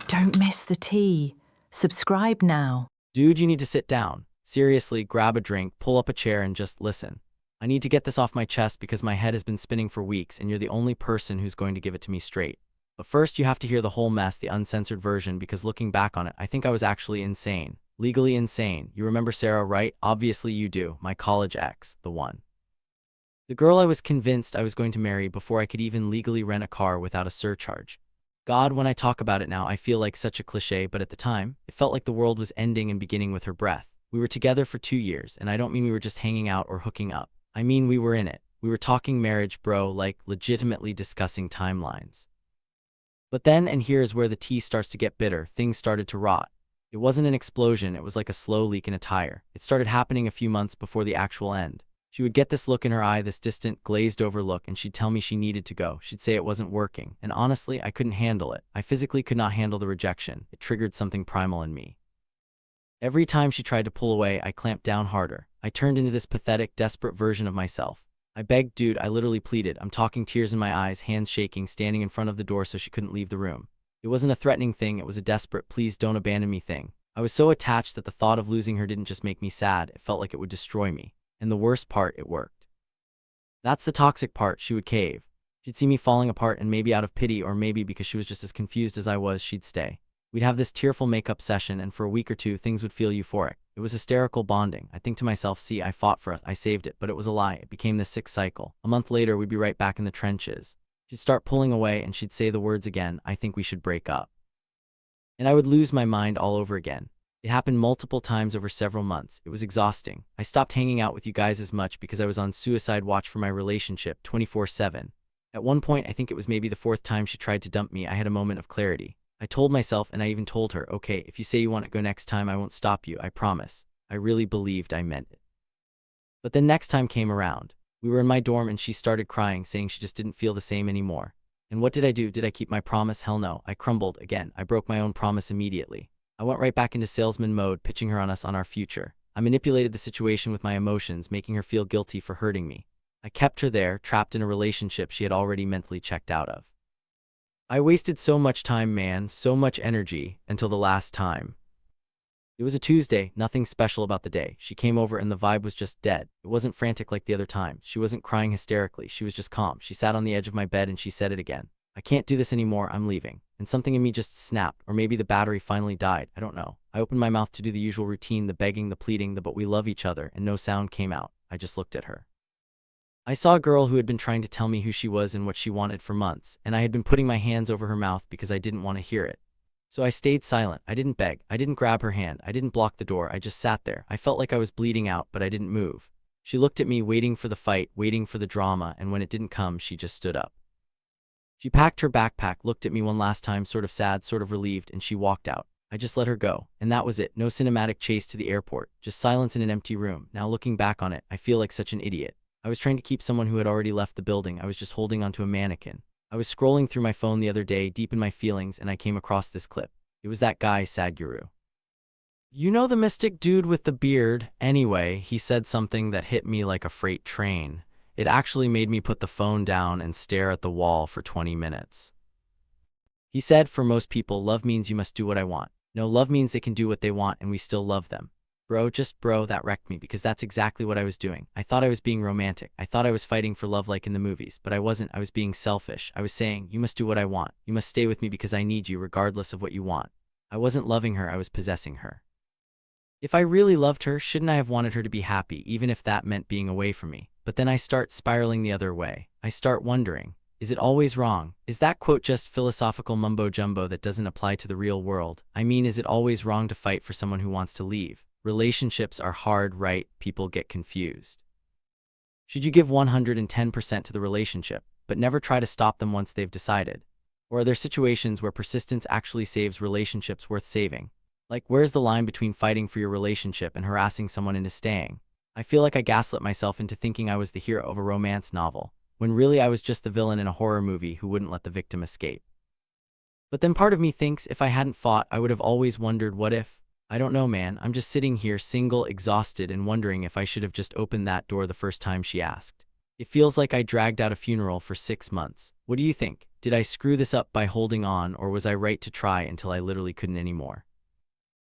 Don't miss the tea. Subscribe now. Dude, you need to sit down. Seriously, grab a drink, pull up a chair, and just listen. I need to get this off my chest because my head has been spinning for weeks and you're the only person who's going to give it to me straight. But first, you have to hear the whole mess, the uncensored version, because looking back on it, I think I was actually insane. Legally insane. You remember Sarah, right? Obviously you do. My college ex, the one. The girl I was convinced I was going to marry before I could even legally rent a car without a surcharge. God, when I talk about it now, I feel like such a cliche, but at the time, it felt like the world was ending and beginning with her breath. We were together for 2 years, and I don't mean we were just hanging out or hooking up. I mean we were in it. We were talking marriage, bro, like legitimately discussing timelines. But then, and here's where the tea starts to get bitter, things started to rot. It wasn't an explosion, it was like a slow leak in a tire. It started happening a few months before the actual end. She would get this look in her eye, this distant, glazed-over look, and she'd tell me she needed to go. She'd say it wasn't working, and honestly, I couldn't handle it. I physically could not handle the rejection. It triggered something primal in me. Every time she tried to pull away, I clamped down harder. I turned into this pathetic, desperate version of myself. I begged, dude, I literally pleaded. I'm talking, tears in my eyes, hands shaking, standing in front of the door so she couldn't leave the room. It wasn't a threatening thing, it was a desperate, please don't abandon me thing. I was so attached that the thought of losing her didn't just make me sad, it felt like it would destroy me. And the worst part, it worked. That's the toxic part, she would cave. She'd see me falling apart and maybe out of pity or maybe because she was just as confused as I was, she'd stay. We'd have this tearful makeup session and for a week or two things would feel euphoric. It was hysterical bonding. I think to myself, see, I fought for us, I saved it, but it was a lie. It became this sick cycle. A month later, we'd be right back in the trenches. She'd start pulling away and she'd say the words again, I think we should break up. And I would lose my mind all over again. It happened multiple times over several months. It was exhausting. I stopped hanging out with you guys as much because I was on suicide watch for my relationship 24/7. At one point, I think it was maybe the 4th time she tried to dump me, I had a moment of clarity. I told myself, and I even told her, okay, if you say you want to go next time, I won't stop you, I promise. I really believed I meant it. But then next time came around. We were in my dorm and she started crying, saying she just didn't feel the same anymore. And what did I do? Did I keep my promise? Hell no. I crumbled again. I broke my own promise immediately. I went right back into salesman mode, pitching her on us on our future. I manipulated the situation with my emotions, making her feel guilty for hurting me. I kept her there, trapped in a relationship she had already mentally checked out of. I wasted so much time, man, so much energy, until the last time. It was a Tuesday, nothing special about the day. She came over and the vibe was just dead. It wasn't frantic like the other times. She wasn't crying hysterically. She was just calm. She sat on the edge of my bed and she said it again. I can't do this anymore, I'm leaving. And something in me just snapped, or maybe the battery finally died, I don't know. I opened my mouth to do the usual routine, the begging, the pleading, the but we love each other, and no sound came out. I just looked at her. I saw a girl who had been trying to tell me who she was and what she wanted for months, and I had been putting my hands over her mouth because I didn't want to hear it. So I stayed silent. I didn't beg. I didn't grab her hand. I didn't block the door. I just sat there. I felt like I was bleeding out, but I didn't move. She looked at me, waiting for the fight, waiting for the drama, and when it didn't come, she just stood up. She packed her backpack, looked at me one last time, sort of sad, sort of relieved, and she walked out. I just let her go, and that was it. No cinematic chase to the airport, just silence in an empty room. Now looking back on it, I feel like such an idiot. I was trying to keep someone who had already left the building. I was just holding onto a mannequin. I was scrolling through my phone the other day, deep in my feelings, and I came across this clip. It was that guy, Sadhguru. You know the mystic dude with the beard? Anyway, he said something that hit me like a freight train. It actually made me put the phone down and stare at the wall for 20 minutes. He said, for most people, love means you must do what I want. No, love means they can do what they want and we still love them. Bro, that wrecked me because that's exactly what I was doing. I thought I was being romantic. I thought I was fighting for love like in the movies, but I wasn't. I was being selfish. I was saying, you must do what I want. You must stay with me because I need you regardless of what you want. I wasn't loving her, I was possessing her. If I really loved her, shouldn't I have wanted her to be happy, even if that meant being away from me? But then I start spiraling the other way. I start wondering, is it always wrong? Is that quote just philosophical mumbo-jumbo that doesn't apply to the real world? I mean, is it always wrong to fight for someone who wants to leave? Relationships are hard, right? People get confused. Should you give 110% to the relationship, but never try to stop them once they've decided? Or are there situations where persistence actually saves relationships worth saving? Like, where's the line between fighting for your relationship and harassing someone into staying? I feel like I gaslit myself into thinking I was the hero of a romance novel, when really I was just the villain in a horror movie who wouldn't let the victim escape. But then part of me thinks if I hadn't fought, I would have always wondered what if. I don't know, man. I'm just sitting here single, exhausted, and wondering if I should have just opened that door the first time she asked. It feels like I dragged out a funeral for 6 months. What do you think? Did I screw this up by holding on, or was I right to try until I literally couldn't anymore?